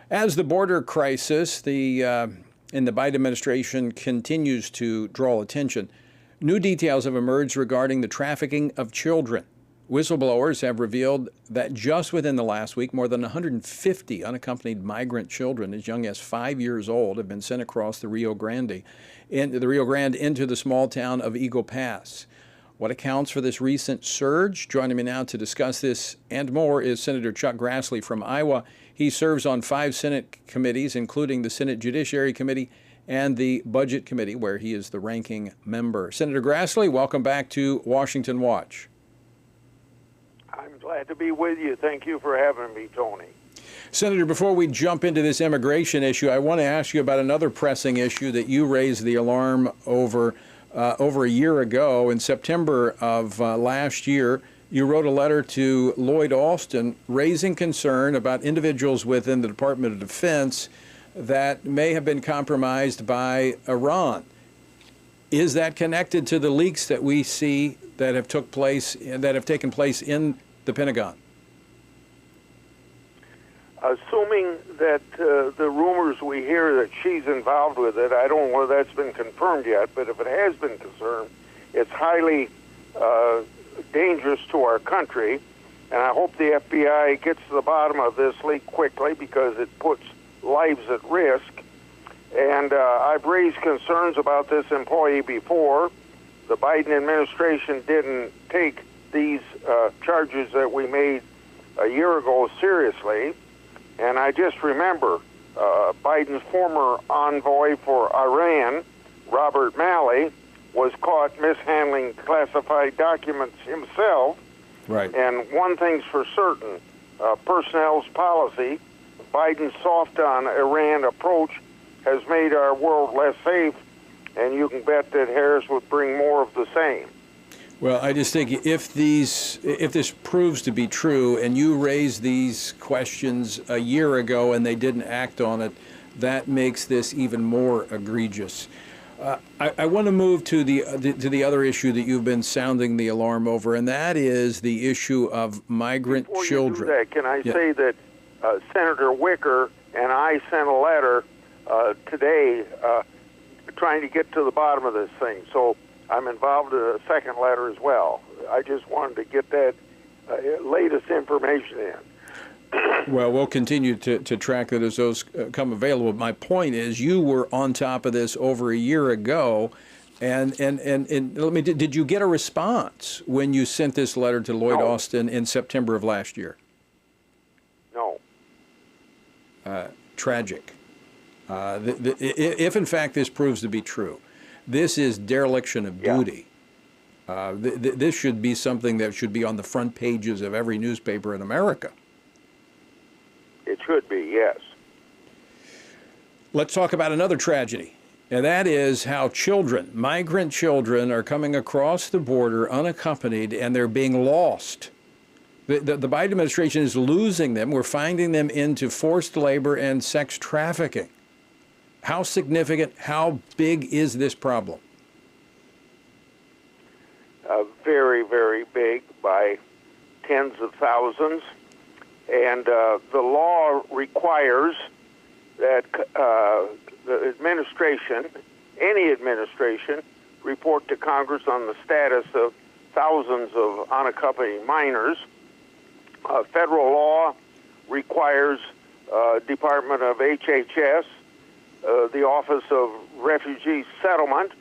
As the border crisis in the Biden administration continues to draw attention, new details have emerged regarding the trafficking of children. Whistleblowers have revealed that just within the last week, more than 150 unaccompanied migrant children as young as 5 years old have been sent across the Rio Grande into the small town of Eagle Pass. What accounts for this recent surge? Joining me now to discuss this and more is Senator Chuck Grassley from Iowa. He serves on 5 Senate committees, including the Senate Judiciary Committee and the Budget Committee, where he is the ranking member. Senator Grassley, welcome back to Washington Watch. I'm glad to be with you. Thank you for having me, Tony. Senator, before we jump into this immigration issue, I want to ask you about another pressing issue that you raised the alarm over a year ago. In September of last year, you wrote a letter to Lloyd Austin raising concern about individuals within the Department of Defense that may have been compromised by Iran. Is that connected to the leaks that we see that have taken place in the Pentagon? Assuming that the rumors we hear that she's involved with it, I don't know whether that's been confirmed yet, but if it has been confirmed, it's highly dangerous to our country, and I hope the FBI gets to the bottom of this leak quickly because it puts lives at risk. And I've raised concerns about this employee before. The Biden administration didn't take these charges that we made a year ago seriously. And I just remember Biden's former envoy for Iran, Robert Malley, was caught mishandling classified documents himself. Right. And one thing's for certain, personnel's policy, Biden's soft on Iran approach has made our world less safe, and you can bet that Harris would bring more of the same. Well, I just think if this proves to be true and you raised these questions a year ago and they didn't act on it, that makes this even more egregious. I want to move to the other issue that you've been sounding the alarm over, and that is the issue of migrant Before children. You do that, can I say that Senator Wicker and I sent a letter today trying to get to the bottom of this thing. So I'm involved in a second letter as well. I just wanted to get that latest information in. Well, we'll continue to track that as those come available. My point is, you were on top of this over a year ago, and let me. Did you get a response when you sent this letter to Lloyd Austin in September of last year? No. Tragic. If in fact this proves to be true, this is dereliction of duty. This should be something that should be on the front pages of every newspaper in America. It should be, yes. Let's talk about another tragedy, and that is how children, migrant children, are coming across the border unaccompanied, and they're being lost. The Biden administration is losing them. We're finding them into forced labor and sex trafficking. How significant, how big is this problem? Very, very big, by tens of thousands. And the law requires that the administration, any administration, report to Congress on the status of thousands of unaccompanied minors. Federal law requires Department of HHS, the Office of Refugee Settlement,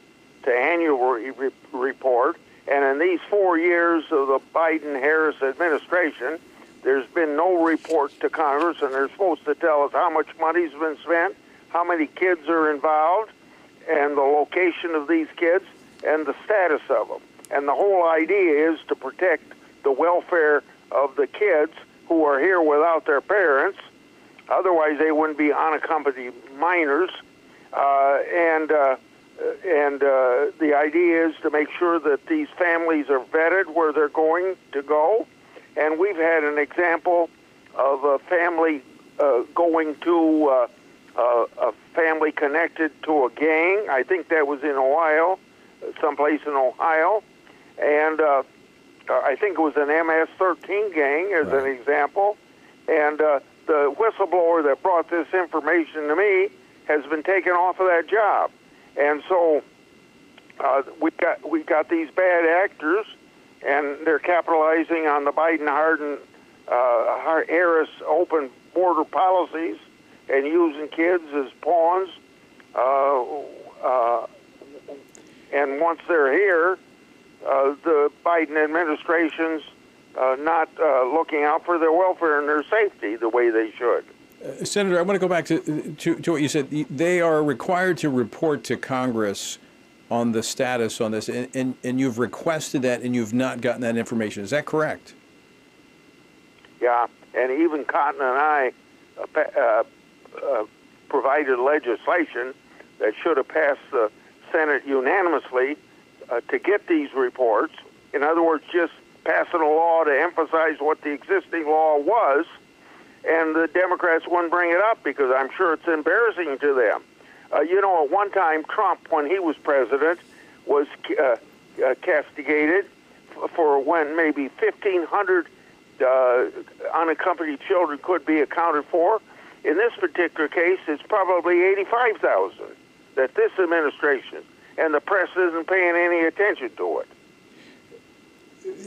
to annually report. And in these 4 years of the Biden-Harris administration, there's been no report to Congress, and they're supposed to tell us how much money's been spent, how many kids are involved, and the location of these kids, and the status of them. And the whole idea is to protect the welfare of the kids who are here without their parents. Otherwise, they wouldn't be unaccompanied minors. The idea is to make sure that these families are vetted where they're going to go. And we've had an example of a family going to a family connected to a gang. I think that was in Ohio, someplace in Ohio. And I think it was an MS-13 gang as an example. And the whistleblower that brought this information to me has been taken off of that job. And so we got these bad actors, and they're capitalizing on the Biden-Harris open border policies and using kids as pawns. And once they're here, the Biden administration's not looking out for their welfare and their safety the way they should. Senator, I want to go back to what you said. They are required to report to Congress on the status on this, and you've requested that, and you've not gotten that information. Is that correct? Yeah, and even Cotton and I provided legislation that should have passed the Senate unanimously to get these reports. In other words, just passing a law to emphasize what the existing law was, and the Democrats wouldn't bring it up because I'm sure it's embarrassing to them. At one time, Trump, when he was president, was castigated for when maybe 1,500 unaccompanied children could be accounted for. In this particular case, it's probably 85,000 that this administration and the press isn't paying any attention to it.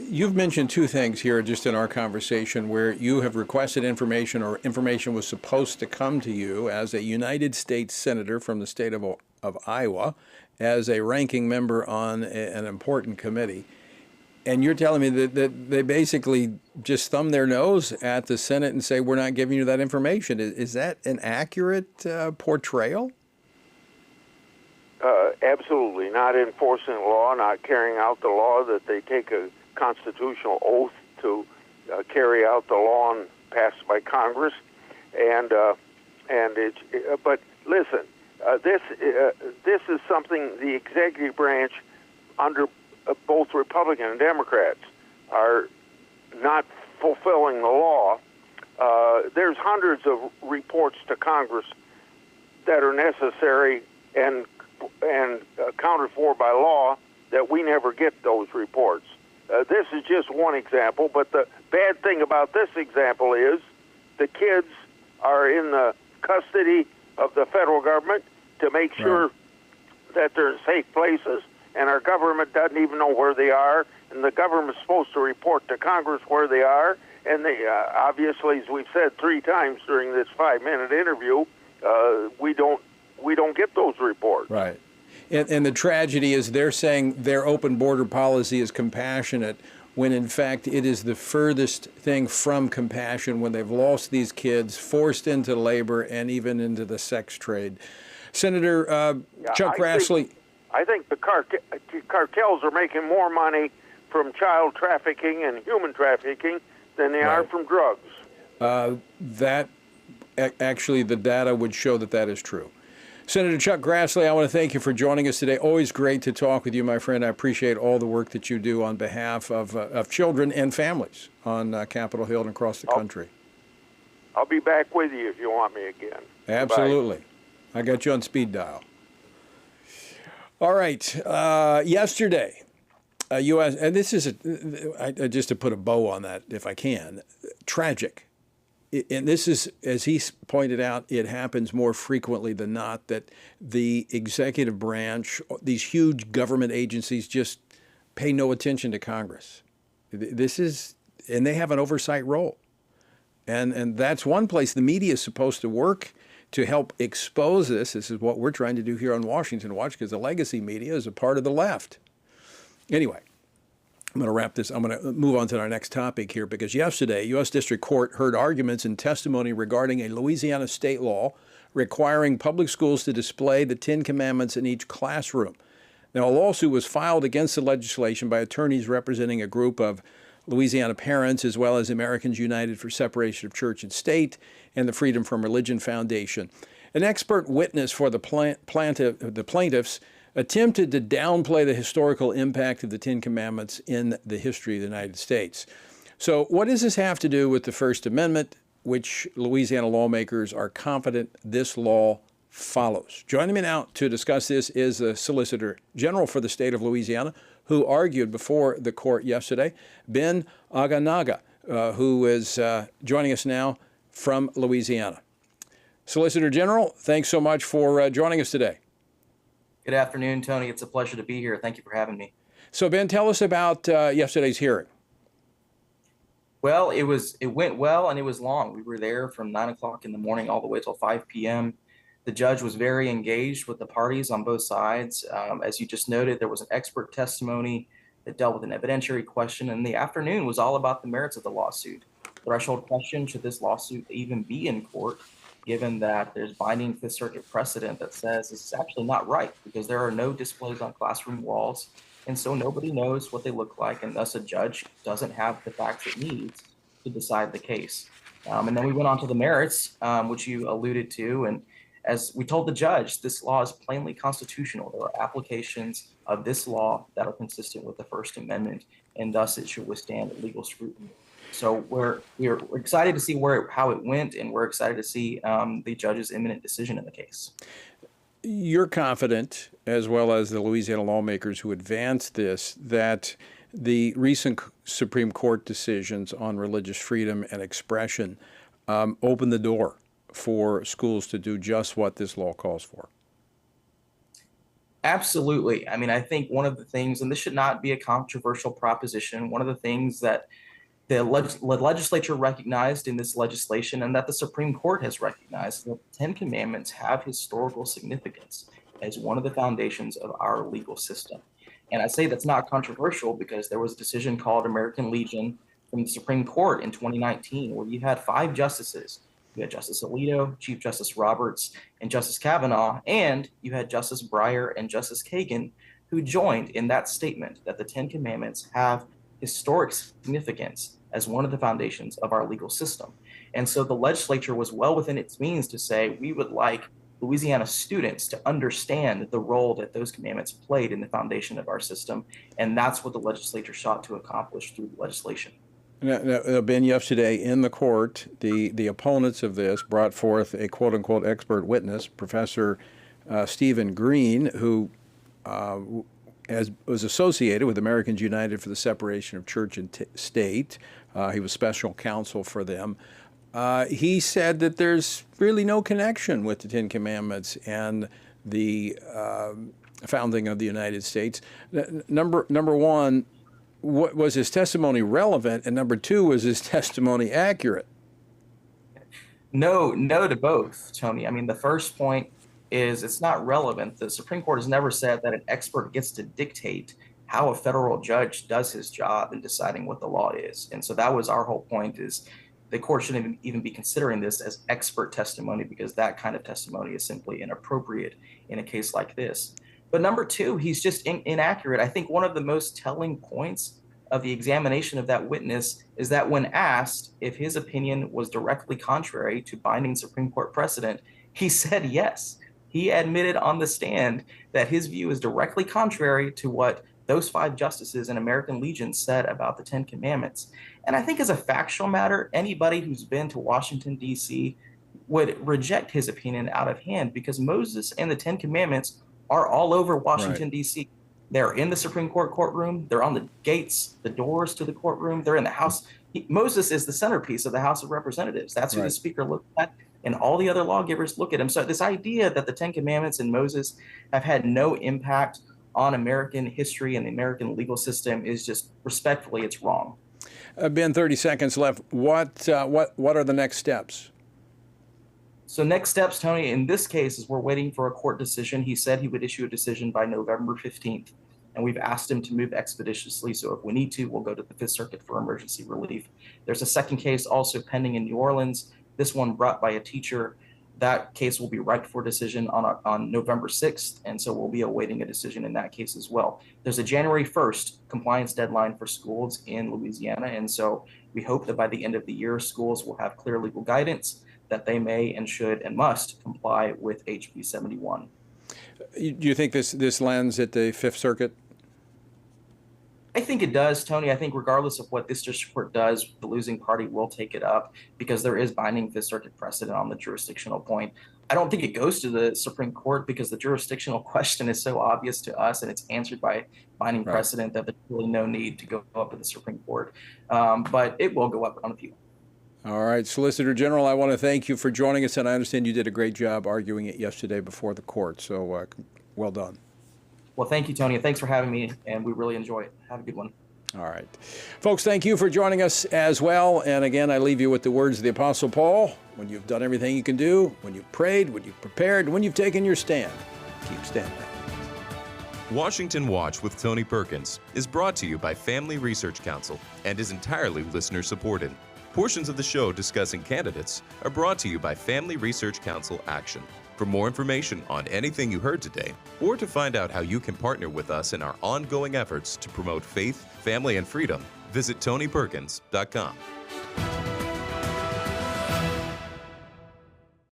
You've mentioned two things here just in our conversation where you have requested information or information was supposed to come to you as a United States Senator from the state of Iowa, as a ranking member on an important committee. And you're telling me that they basically just thumb their nose at the Senate and say, we're not giving you that information. Is that an accurate portrayal? Absolutely. Not enforcing the law, not carrying out the law, that they take a constitutional oath to carry out the law passed by Congress. But listen, this is something the executive branch under both Republican and Democrats are not fulfilling the law. There's hundreds of reports to Congress that are necessary and accounted for by law that we never get those reports. This is just one example, but the bad thing about this example is the kids are in the custody of the federal government to make sure that they're in safe places, and our government doesn't even know where they are, and the government's supposed to report to Congress where they are, and they obviously, as we've said 3 times during this 5-minute interview, we don't get those reports. Right. And the tragedy is they're saying their open border policy is compassionate when in fact it is the furthest thing from compassion when they've lost these kids, forced into labor and even into the sex trade. Senator Chuck Grassley. I think the cartels are making more money from child trafficking and human trafficking than they are from drugs. That actually, the data would show that that is true. Senator Chuck Grassley, I want to thank you for joining us today. Always great to talk with you, my friend. I appreciate all the work that you do on behalf of children and families on Capitol Hill and across the country. I'll be back with you if you want me again. Absolutely. Goodbye. I got you on speed dial. All right. Yesterday, U.S. and this is just to put a bow on that, if I can, tragic. And this is, as he pointed out, it happens more frequently than not that the executive branch, these huge government agencies, just pay no attention to Congress. This is, and they have an oversight role. And that's one place the media is supposed to work to help expose this. This is what we're trying to do here on Washington Watch, because the legacy media is a part of the left. Anyway, I'm going to wrap this. I'm going to move on to our next topic here, because yesterday, U.S. District Court heard arguments and testimony regarding a Louisiana state law requiring public schools to display the 10 Commandments in each classroom. Now, a lawsuit was filed against the legislation by attorneys representing a group of Louisiana parents, as well as Americans United for Separation of Church and State and the Freedom from Religion Foundation. An expert witness for the plaintiffs attempted to downplay the historical impact of the 10 Commandments in the history of the United States. So what does this have to do with the First Amendment, which Louisiana lawmakers are confident this law follows? Joining me now to discuss this is the Solicitor General for the state of Louisiana, who argued before the court yesterday, Ben Aganaga, who is joining us now from Louisiana. Solicitor General, thanks so much for joining us today. Good afternoon, Tony. It's a pleasure to be here. Thank you for having me. So, Ben, tell us about yesterday's hearing. Well, it went well, and it was long. We were there from 9 o'clock in the morning all the way till 5 p.m. The judge was very engaged with the parties on both sides. As you just noted, there was an expert testimony that dealt with an evidentiary question, and the afternoon was all about the merits of the lawsuit. Threshold question, should this lawsuit even be in court, given that there's binding Fifth Circuit precedent that says this is actually not right because there are no displays on classroom walls, and so nobody knows what they look like, and thus a judge doesn't have the facts it needs to decide the case. And then we went on to the merits, which you alluded to, and as we told the judge, this law is plainly constitutional. There are applications of this law that are consistent with the First Amendment, and thus it should withstand legal scrutiny. So we're excited to see how it went, and we're excited to see the judge's imminent decision in the case. You're confident, as well as the Louisiana lawmakers who advanced this, that the recent Supreme Court decisions on religious freedom and expression open the door for schools to do just what this law calls for. Absolutely. I mean, I think one of the things, and this should not be a controversial proposition, one of the things that the legislature recognized in this legislation and that the Supreme Court has recognized, that the Ten Commandments have historical significance as one of the foundations of our legal system. And I say that's not controversial because there was a decision called American Legion from the Supreme Court in 2019 where you had 5 justices. You had Justice Alito, Chief Justice Roberts, and Justice Kavanaugh, and you had Justice Breyer and Justice Kagan who joined in that statement that the Ten Commandments have historic significance as one of the foundations of our legal system. And so the legislature was well within its means to say we would like Louisiana students to understand the role that those commandments played in the foundation of our system. And that's what the legislature sought to accomplish through the legislation. Now, Ben, yesterday in the court, the opponents of this brought forth a quote-unquote expert witness, Professor Stephen Green, who was associated with Americans United for the Separation of Church and State. He was special counsel for them. He said that there's really no connection with the Ten Commandments and the founding of the United States. Number one, was his testimony relevant? And number two, was his testimony accurate? No to both, Tony. I mean, the first point is it's not relevant. The Supreme Court has never said that an expert gets to dictate how a federal judge does his job in deciding what the law is. And so that was our whole point, is the court shouldn't even be considering this as expert testimony because that kind of testimony is simply inappropriate in a case like this. But number two, he's just inaccurate. I think one of the most telling points of the examination of that witness is that when asked if his opinion was directly contrary to binding Supreme Court precedent, he said yes. He admitted on the stand that his view is directly contrary to what those 5 justices in American Legion said about the Ten Commandments. And I think as a factual matter, anybody who's been to Washington, D.C. would reject his opinion out of hand because Moses and the Ten Commandments are all over Washington, D.C. They're in the Supreme Court courtroom. They're on the gates, the doors to the courtroom. They're in the House. Moses is the centerpiece of the House of Representatives. That's who the Speaker looks at, and all the other lawgivers look at him. So this idea that the Ten Commandments and Moses have had no impact on American history and the American legal system is just, respectfully, it's wrong. Ben, 30 seconds left. What are the next steps? So next steps, Tony, in this case is we're waiting for a court decision. He said he would issue a decision by November 15th, and we've asked him to move expeditiously. So if we need to, we'll go to the Fifth Circuit for emergency relief. There's a second case also pending in New Orleans, this one brought by a teacher. That case will be ripe for decision on November 6th, and so we'll be awaiting a decision in that case as well. There's a January 1st compliance deadline for schools in Louisiana, and so we hope that by the end of the year, schools will have clear legal guidance that they may and should and must comply with HB 71. Do you think this lands at the Fifth Circuit? I think it does, Tony. I think regardless of what this district court does, the losing party will take it up because there is binding Fifth Circuit precedent on the jurisdictional point. I don't think it goes to the Supreme Court because the jurisdictional question is so obvious to us and it's answered by binding precedent that there's really no need to go up to the Supreme Court. But it will go up on appeal. All right, Solicitor General, I want to thank you for joining us, and I understand you did a great job arguing it yesterday before the court, so well done. Well, thank you, Tony, and thanks for having me, and we really enjoy it. Have a good one. All right. Folks, thank you for joining us as well, and again, I leave you with the words of the Apostle Paul: when you've done everything you can do, when you've prayed, when you've prepared, when you've taken your stand, keep standing. Washington Watch with Tony Perkins is brought to you by Family Research Council and is entirely listener-supported. Portions of the show discussing candidates are brought to you by Family Research Council Action. For more information on anything you heard today, or to find out how you can partner with us in our ongoing efforts to promote faith, family, and freedom, visit TonyPerkins.com.